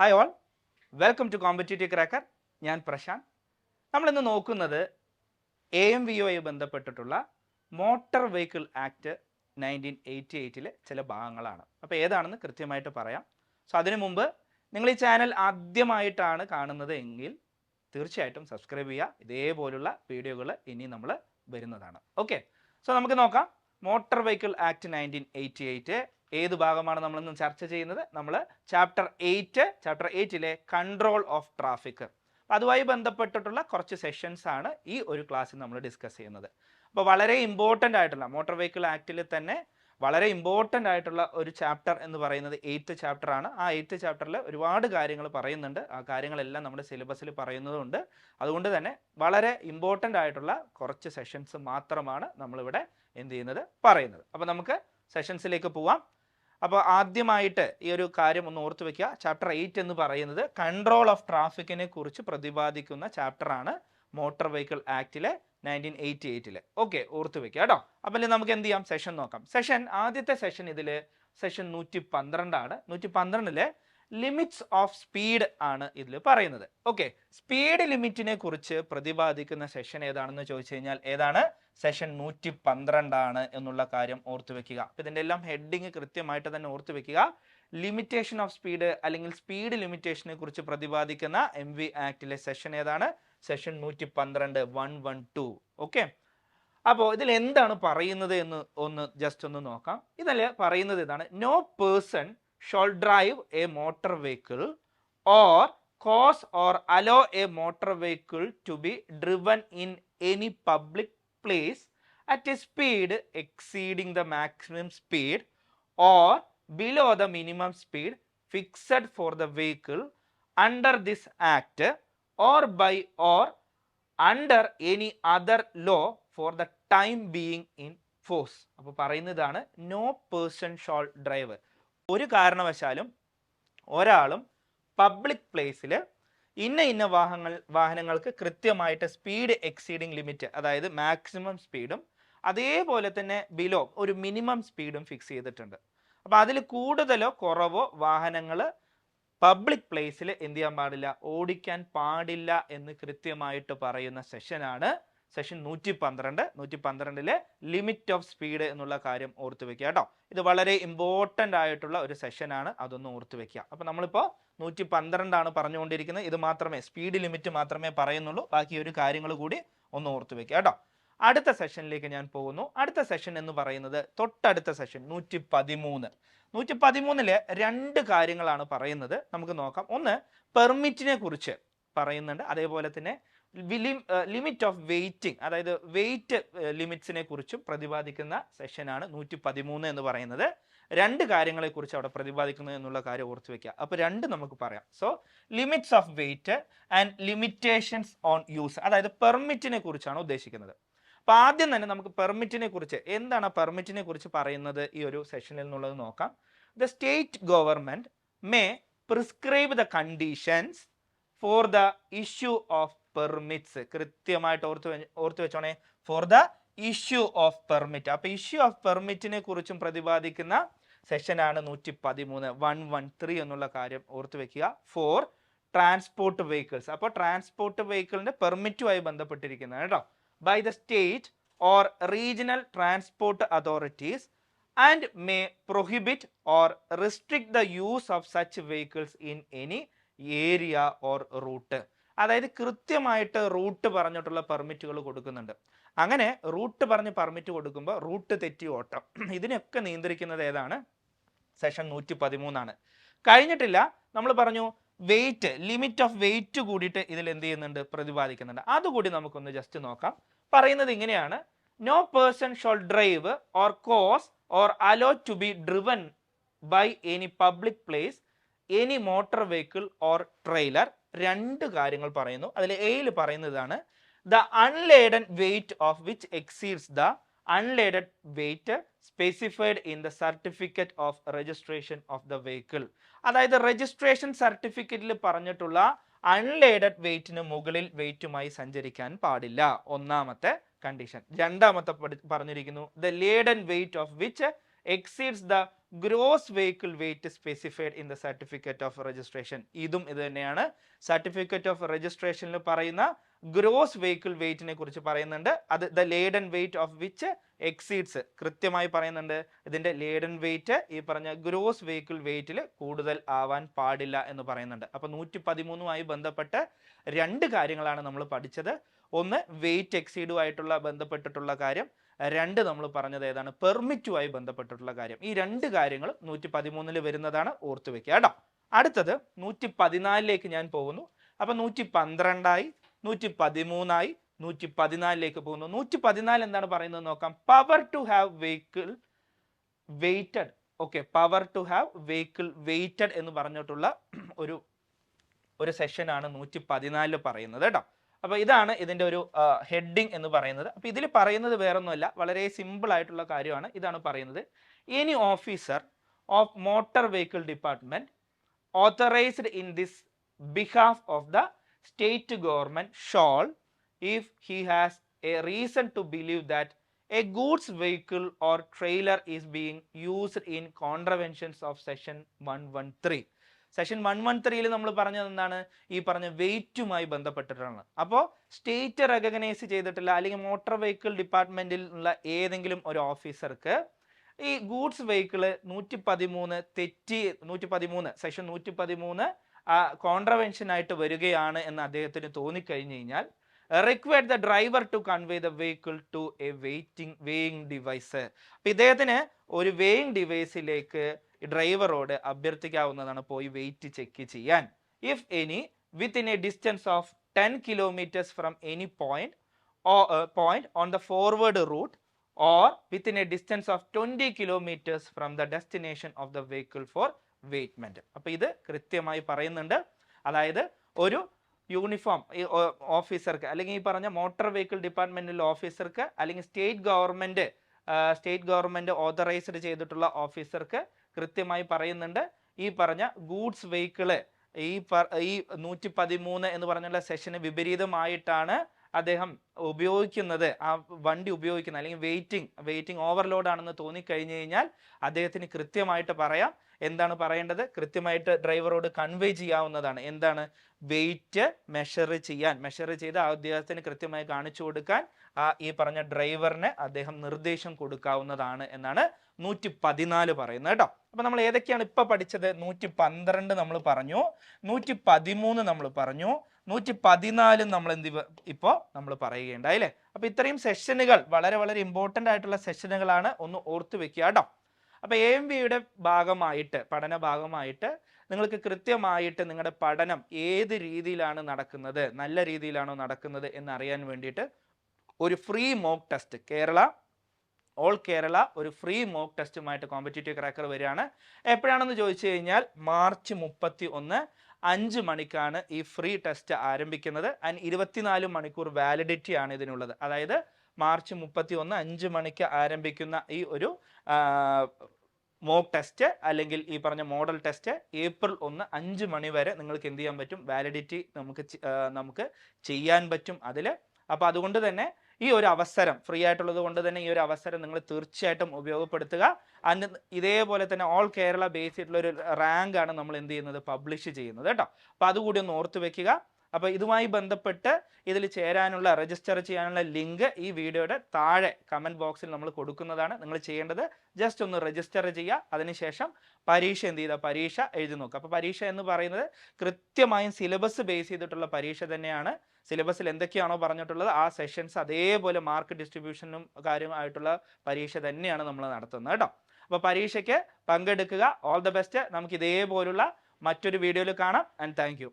Hi all, welcome to competitive cracker. ഞാൻ പ്രശാന്ത്. നമ്മളിന്ന് നോക്കുന്നത് AMVയുമായി ബന്ധപ്പെട്ടിട്ടുള്ള മോട്ടോർ വെഹിക്കിൾ ആക്ട് 1988 ചില ഭാഗങ്ങളാണ്. അപ്പോൾ ഏതാണെന്ന് കൃത്യമായിട്ട് പറയാം. സോ അതിനു മുമ്പ് നിങ്ങൾ ഈ ചാനൽ ആദ്യമായിട്ടാണ് കാണുന്നത് എങ്കിൽ തീർച്ചയായിട്ടും സബ്സ്ക്രൈബ് ചെയ്യുക. ഇതേപോലുള്ള വീഡിയോകൾ ഇനി നമ്മൾ വരുന്നതാണ്. ഓക്കെ, സോ നമുക്ക് നോക്കാം. മോട്ടോർ വെഹിക്കിൾ ആക്ട് 1988 ഏത് ഭാഗമാണ് നമ്മളിന്ന് ചർച്ച ചെയ്യുന്നത്? നമ്മൾ ചാപ്റ്റർ 8 കൺട്രോൾ ഓഫ് ട്രാഫിക്, അതുമായി ബന്ധപ്പെട്ടിട്ടുള്ള കുറച്ച് സെഷൻസ് ആണ് ഈ ഒരു ക്ലാസ്സിൽ നമ്മൾ ഡിസ്കസ് ചെയ്യുന്നത്. അപ്പോൾ വളരെ ഇമ്പോർട്ടൻ്റ് ആയിട്ടുള്ള മോട്ടോർ വെഹിക്കിൾ ആക്ടിൽ തന്നെ വളരെ ഇമ്പോർട്ടൻ്റ് ആയിട്ടുള്ള ഒരു ചാപ്റ്റർ എന്ന് പറയുന്നത് 8th ചാപ്റ്റർ ആണ്. ആ 8th ചാപ്റ്ററിൽ ഒരുപാട് കാര്യങ്ങൾ പറയുന്നുണ്ട്. ആ കാര്യങ്ങളെല്ലാം നമ്മുടെ സിലബസിൽ പറയുന്നതുകൊണ്ട് അതുകൊണ്ട് തന്നെ വളരെ ഇമ്പോർട്ടൻ്റ് ആയിട്ടുള്ള കുറച്ച് സെഷൻസ് മാത്രമാണ് നമ്മളിവിടെ എന്ത് ചെയ്യുന്നത്, പറയുന്നത്. അപ്പോൾ നമുക്ക് സെഷൻസിലേക്ക് പോവാം. അപ്പോൾ ആദ്യമായിട്ട് ഈ ഒരു കാര്യം ഒന്ന് ഓർത്ത് വെക്കുക. ചാപ്റ്റർ 8 എന്ന് പറയുന്നത് കൺട്രോൾ ഓഫ് ട്രാഫിക്കിനെ കുറിച്ച് പ്രതിപാദിക്കുന്ന ചാപ്റ്ററാണ് മോട്ടോർ വെഹിക്കിൾ ആക്ടിലെ 1988. ഓക്കെ, ഓർത്ത് വെക്കുക കേട്ടോ. അപ്പം നമുക്ക് എന്ത് ചെയ്യാം, സെഷൻ നോക്കാം. ആദ്യത്തെ സെഷൻ ഇതിൽ സെഷൻ 112 ആണ്. 112 ലിമിറ്റ്സ് ഓഫ് സ്പീഡ് ആണ് ഇതിൽ പറയുന്നത്. ഓക്കെ, സ്പീഡ് ലിമിറ്റിനെ കുറിച്ച് പ്രതിപാദിക്കുന്ന സെഷൻ ഏതാണെന്ന് ചോദിച്ചു കഴിഞ്ഞാൽ ഏതാണ്? സെഷൻ 112 ആണ് എന്നുള്ള കാര്യം ഓർത്തു വെക്കുക. ഇതിൻ്റെ എല്ലാം ഹെഡിങ് കൃത്യമായിട്ട് തന്നെ ഓർത്തു വെക്കുക. ലിമിറ്റേഷൻ ഓഫ് സ്പീഡ് അല്ലെങ്കിൽ സ്പീഡ് ലിമിറ്റേഷനെ കുറിച്ച് പ്രതിപാദിക്കുന്ന MV ആക്ടിലെ സെഷൻ ഏതാണ്? സെഷൻ 112 112. ഓക്കെ, അപ്പോൾ ഇതിൽ എന്താണ് പറയുന്നത് എന്ന് ഒന്ന് ജസ്റ്റ് ഒന്ന് നോക്കാം. ഇതിൽ പറയുന്നത് ഇതാണ്: no person shall drive a motor vehicle or cause or allow a motor vehicle to be driven in any public place at a speed exceeding the maximum speed or below the minimum speed fixed for the vehicle under this act or by or under any other law for the time being in force. അപ്പോൾ പറയുന്നതാണ് no person shall drive. ഒരു കാരണവശാലും ഒരാളും public പ്ലേസിൽ ഇന്ന വാഹനങ്ങൾക്ക് കൃത്യമായിട്ട് speed exceeding limit, അതായത് മാക്സിമം സ്പീഡും അതേപോലെ തന്നെ ബിലോ ഒരു മിനിമം സ്പീഡും ഫിക്സ് ചെയ്തിട്ടുണ്ട്. അപ്പോൾ അതിൽ കൂടുതലോ കുറവോ വാഹനങ്ങൾ പബ്ലിക് പ്ലേസിൽ എന്ത് ചെയ്യാൻ പാടില്ല, ഓടിക്കാൻ പാടില്ല എന്ന് കൃത്യമായിട്ട് പറയുന്ന സെഷനാണ് സെഷൻ 112. 112 ലിമിറ്റ് ഓഫ് സ്പീഡ് എന്നുള്ള കാര്യം ഓർത്ത് വെക്കുക കേട്ടോ. ഇത് വളരെ ഇമ്പോർട്ടൻ്റ് ആയിട്ടുള്ള ഒരു സെഷനാണ്, അതൊന്ന് ഓർത്ത് വെക്കുക. അപ്പോൾ നമ്മളിപ്പോൾ 112 ആണ് പറഞ്ഞുകൊണ്ടിരിക്കുന്നത്. ഇത് മാത്രമേ, സ്പീഡ് ലിമിറ്റ് മാത്രമേ പറയുന്നുള്ളൂ. ബാക്കി ഒരു കാര്യങ്ങൾ കൂടി ഒന്ന് ഓർത്ത് വെക്കുക കേട്ടോ. അടുത്ത സെഷനിലേക്ക് ഞാൻ പോകുന്നു. അടുത്ത സെഷൻ എന്ന് പറയുന്നത് തൊട്ടടുത്ത സെഷൻ 113. 113 രണ്ട് കാര്യങ്ങളാണ് പറയുന്നത്. നമുക്ക് നോക്കാം. ഒന്ന്, പെർമിറ്റിനെ കുറിച്ച് പറയുന്നുണ്ട്. അതേപോലെ തന്നെ ലിമിറ്റ് ഓഫ് വെയിറ്റിംഗ്, അതായത് വെയിറ്റ് ലിമിറ്റ്സിനെ കുറിച്ചും പ്രതിപാദിക്കുന്ന സെഷനാണ് 113 എന്ന് പറയുന്നത്. രണ്ട് കാര്യങ്ങളെക്കുറിച്ച് അവിടെ പ്രതിപാദിക്കുന്നത് എന്നുള്ള കാര്യം ഓർത്ത് വെക്കുക. അപ്പോൾ രണ്ട് നമുക്ക് പറയാം. So limits of wait and limitations own use, അതായത് പെർമിറ്റിനെ കുറിച്ചാണ് ഉദ്ദേശിക്കുന്നത്. അപ്പോൾ ആദ്യം തന്നെ നമുക്ക് പെർമിറ്റിനെ കുറിച്ച്, എന്താണ് പെർമിറ്റിനെ കുറിച്ച് പറയുന്നത് ഈ ഒരു സെഷനിൽ എന്നുള്ളത് നോക്കാം. The state government may prescribe the conditions for the issue of permits. കൃത്യമായിട്ട് ഓർത്ത് വെച്ചോണേ, for the issue of permit. അപ്പോൾ ഇഷ്യൂ ഓഫ് പെർമിറ്റിനെ കുറിച്ചും പ്രതിപാദിക്കുന്ന സെഷനാണ് 113 113 എന്നുള്ള കാര്യം ഓർത്ത് വെക്കുക. For transport vehicles. അപ്പോൾ ട്രാൻസ്പോർട്ട് വെഹിക്കിളിന്റെ പെർമിറ്റുമായി ബന്ധപ്പെട്ടിരിക്കുന്നത് കേട്ടോ. By the state or regional transport authorities and may prohibit or restrict the use of such vehicles in any area or route. അതായത് കൃത്യമായിട്ട് റൂട്ട് പറഞ്ഞിട്ടുള്ള പെർമിറ്റുകൾ കൊടുക്കുന്നുണ്ട്. അങ്ങനെ റൂട്ട് പറഞ്ഞ് പെർമിറ്റ് കൊടുക്കുമ്പോൾ റൂട്ട് തെറ്റി ഓട്ടം, ഇതിനൊക്കെ നിയന്ത്രിക്കുന്നത് ഏതാണ്? സെഷൻ 113 ആണ്. കഴിഞ്ഞിട്ടില്ല, നമ്മൾ പറഞ്ഞു വെയിറ്റ്, ലിമിറ്റ് ഓഫ് വെയിറ്റ് കൂടിയിട്ട് ഇതിൽ എന്ത് ചെയ്യുന്നുണ്ട്, പ്രതിപാദിക്കുന്നുണ്ട്. അതുകൂടി നമുക്കൊന്ന് ജസ്റ്റ് നോക്കാം. പറയുന്നത് ഇങ്ങനെയാണ്: no person shall drive or cause or allow to be driven by any public place any motor vehicle or trailer. രണ്ട് കാര്യങ്ങൾ പറയുന്നു. അതിൽ എയിൽ പറയുന്നതാണ് the unladen weight of which exceeds the unladed weight specified in the certificate of registration of the vehicle. അതായത് registration സർട്ടിഫിക്കറ്റിൽ പറഞ്ഞിട്ടുള്ള unladed വെയിറ്റിന് മുകളിൽ വെയിറ്റുമായി സഞ്ചരിക്കാൻ പാടില്ല, ഒന്നാമത്തെ കണ്ടീഷൻ. രണ്ടാമത്തെ പറഞ്ഞിരിക്കുന്നു the laden wait of which exceeds the gross vehicle weight specified in the certificate of registration. ഇതും ഇത് തന്നെയാണ്. സർട്ടിഫിക്കറ്റ് ഓഫ് രജിസ്ട്രേഷനിൽ പറയുന്ന ഗ്രോസ് വെഹിക്കിൾ വെയിറ്റിനെ കുറിച്ച് പറയുന്നുണ്ട്. അത് the laden wait of which exceeds കൃത്യമായി പറയുന്നുണ്ട്. ഇതിന്റെ ലേഡൻ വെയിറ്റ് ഈ പറഞ്ഞ ഗ്രോസ് വെഹിക്കിൾ വെയിറ്റിൽ കൂടുതൽ ആവാൻ പാടില്ല എന്ന് പറയുന്നുണ്ട്. അപ്പൊ 113മായി ബന്ധപ്പെട്ട് രണ്ട് കാര്യങ്ങളാണ് നമ്മൾ പഠിച്ചത്. ഒന്ന് വെയിറ്റ് എക്സീഡുമായിട്ടുള്ള ബന്ധപ്പെട്ടിട്ടുള്ള കാര്യം, രണ്ട് നമ്മൾ പറഞ്ഞത് ഏതാണ്, പെർമിറ്റുമായി ബന്ധപ്പെട്ടിട്ടുള്ള കാര്യം. ഈ രണ്ട് കാര്യങ്ങളും 113 വരുന്നതാണ്, ഓർത്തു വെക്കുക കേട്ടോ. അടുത്തത് 114ലേക്ക് ഞാൻ പോകുന്നു. അപ്പൊ 112ആയി, 113ആയി, 114ലേക്ക് പോകുന്നു. 114 എന്താണ് പറയുന്നത് നോക്കാം. Power to have vehicle weighted. Okay, power to have vehicle weighted എന്ന് പറഞ്ഞിട്ടുള്ള ഒരു സെഷനാണ് 114 പറയുന്നത് കേട്ടോ. അപ്പൊ ഇതാണ് ഇതിന്റെ ഒരു ഹെഡിങ് എന്ന് പറയുന്നത്. അപ്പൊ ഇതിൽ പറയുന്നത് വേറൊന്നുമല്ല, വളരെ സിമ്പിൾ ആയിട്ടുള്ള കാര്യമാണ്. ഇതാണ് പറയുന്നത്, any officer of motor vehicle department authorized in this behalf of the state government shall, if he has a reason to believe that a goods vehicle or trailer is being used in contraventions of section 113. Session 113ൽ നമ്മൾ പറഞ്ഞത് എന്താണ്, ഈ പറഞ്ഞ വെയിറ്റുമായി ബന്ധപ്പെട്ടിട്ടാണ്. അപ്പോൾ state recognise ചെയ്തിട്ടുള്ള അല്ലെങ്കിൽ motor vehicle ഡിപ്പാർട്ട്മെന്റിൽ ഉള്ള ഏതെങ്കിലും ഒരു ഓഫീസർക്ക് ഈ ഗൂഡ്സ് വെഹിക്കിള് 113 തെറ്റി, 113 സെക്ഷൻ 113 കോൺട്രവെൻഷൻ ആയിട്ട് വരികയാണ് എന്ന് അദ്ദേഹത്തിന് തോന്നിക്കഴിഞ്ഞു കഴിഞ്ഞാൽ required the driver to convey the vehicle to a weighing device. അപ്പൊ ഇദ്ദേഹത്തിന് ഒരു വേയിങ് ഡിവൈസിലേക്ക് ഡ്രൈവറോട് അഭ്യർത്ഥിക്കാവുന്നതാണ് പോയി വെയിറ്റ് ചെക്ക് ചെയ്യാൻ. If any within a distance of 10 kilometres from any point on the forward route or within a distance of 20 kilometers from the destination of the vehicle for weightment. അപ്പൊ ഇത് കൃത്യമായി പറയുന്നുണ്ട്. അതായത് ഒരു യൂണിഫോം ഓഫീസർക്ക് അല്ലെങ്കിൽ ഈ പറഞ്ഞ മോട്ടോർ വെഹിക്കിൾ ഡിപ്പാർട്ട്മെന്റിലെ ഓഫീസർക്ക് അല്ലെങ്കിൽ സ്റ്റേറ്റ് ഗവൺമെന്റ് ഓതറൈസ്ഡ് ചെയ്തിട്ടുള്ള ഓഫീസർക്ക് കൃത്യമായി പറയുന്നുണ്ട്, ഈ പറഞ്ഞ ഗൂഡ്സ് വെഹിക്കിള് ഈ 113 എന്ന് പറഞ്ഞുള്ള സെഷന് വിപരീതമായിട്ടാണ് അദ്ദേഹം ഉപയോഗിക്കുന്നത്, ആ വണ്ടി ഉപയോഗിക്കുന്നത്, അല്ലെങ്കിൽ വെയിറ്റിംഗ് ഓവർലോഡ് ആണെന്ന് തോന്നിക്കഴിഞ്ഞു കഴിഞ്ഞാൽ അദ്ദേഹത്തിന് കൃത്യമായിട്ട് പറയാം. എന്താണ് പറയേണ്ടത്, കൃത്യമായിട്ട് ഡ്രൈവറോട് കൺവേ ചെയ്യാവുന്നതാണ്. എന്താണ്, വെയിറ്റ് മെഷർ ചെയ്ത് അദ്ദേഹത്തിന് കൃത്യമായി കാണിച്ചു കൊടുക്കാൻ ഈ പറഞ്ഞ ഡ്രൈവറിന് അദ്ദേഹം നിർദ്ദേശം കൊടുക്കാവുന്നതാണ് എന്നാണ് 114 പറയുന്നത് കേട്ടോ. അപ്പൊ നമ്മൾ ഏതൊക്കെയാണ് ഇപ്പൊ പഠിച്ചത്, 112 നമ്മൾ പറഞ്ഞു, 113 നമ്മൾ പറഞ്ഞു, 114 നമ്മൾ ഇപ്പോ നമ്മൾ പറയുകയുണ്ടായില്ലേ. അപ്പൊ ഇത്രയും സെഷനുകൾ വളരെ വളരെ ഇമ്പോർട്ടന്റ് ആയിട്ടുള്ള സെഷനുകളാണ്, ഒന്ന് ഓർത്തു വെക്കുക കേട്ടോ. അപ്പൊ AMVയുടെ പഠന ഭാഗമായിട്ട് നിങ്ങൾക്ക് കൃത്യമായിട്ട് നിങ്ങളുടെ പഠനം ഏത് രീതിയിലാണ് നടക്കുന്നത്, നല്ല രീതിയിലാണോ നടക്കുന്നത് എന്നറിയാൻ വേണ്ടിയിട്ട് ഒരു free mock test all Kerala ഒരു ഫ്രീ മോക്ക് ടെസ്റ്റുമായിട്ട് കോമ്പറ്റീറ്റീവ് ക്രാക്കർ വരികയാണ്. എപ്പോഴാണെന്ന് ചോദിച്ചു കഴിഞ്ഞാൽ മാർച്ച് 31 5 മണിക്കാണ് ഈ ഫ്രീ ടെസ്റ്റ് ആരംഭിക്കുന്നത്. ആൻഡ് 24 മണിക്കൂർ വാലിഡിറ്റി ആണ് ഇതിനുള്ളത്. അതായത് മാർച്ച് 31 5 മണിക്ക് ആരംഭിക്കുന്ന ഈ ഒരു മോക്ക് ടെസ്റ്റ് അല്ലെങ്കിൽ ഈ പറഞ്ഞ മോഡൽ ടെസ്റ്റ് ഏപ്രിൽ 1 5 മണി വരെ നിങ്ങൾക്ക് എന്ത് ചെയ്യാൻ പറ്റും, വാലിഡിറ്റി നമുക്ക് ചെയ്യാൻ പറ്റും അതിൽ. അപ്പോൾ അതുകൊണ്ട് തന്നെ ഈ ഒരു അവസരം ഫ്രീ ആയിട്ടുള്ളത് കൊണ്ട് തന്നെ ഈ ഒരു അവസരം നിങ്ങൾ തീർച്ചയായിട്ടും ഉപയോഗപ്പെടുത്തുക. അന്ന് ഇതേപോലെ തന്നെ ഓൾ കേരള ബേസ് ചെയ്തിട്ടുള്ള ഒരു റാങ്ക് ആണ് നമ്മൾ എന്ത് ചെയ്യുന്നത്, പബ്ലിഷ് ചെയ്യുന്നത് കേട്ടോ. അപ്പോൾ അതുകൂടി ഒന്ന് ഓർത്ത് വെക്കുക. അപ്പോൾ ഇതുമായി ബന്ധപ്പെട്ട് ഇതിൽ ചേരാനുള്ള രജിസ്റ്റർ ചെയ്യാനുള്ള ലിങ്ക് ഈ വീഡിയോയുടെ താഴെ കമന്റ് ബോക്സിൽ നമ്മൾ കൊടുക്കുന്നതാണ്. നിങ്ങൾ ചെയ്യേണ്ടത് ജസ്റ്റ് ഒന്ന് രജിസ്റ്റർ ചെയ്യുക. അതിനുശേഷം പരീക്ഷ പരീക്ഷ എഴുതി നോക്കുക. അപ്പോൾ പരീക്ഷ എന്ന് പറയുന്നത് കൃത്യമായും സിലബസ് ബേസ് ചെയ്തിട്ടുള്ള പരീക്ഷ തന്നെയാണ്. സിലബസിൽ എന്തൊക്കെയാണോ പറഞ്ഞിട്ടുള്ളത് ആ സെഷൻസ് അതേപോലെ മാർക്ക് ഡിസ്ട്രിബ്യൂഷനും കാര്യമായിട്ടുള്ള പരീക്ഷ തന്നെയാണ് നമ്മൾ നടത്തുന്നത് കേട്ടോ. അപ്പോൾ പരീക്ഷയ്ക്ക് പങ്കെടുക്കുക. All the best. നമുക്ക് ഇതേപോലുള്ള മറ്റൊരു വീഡിയോയിൽ കാണാം. And thank you.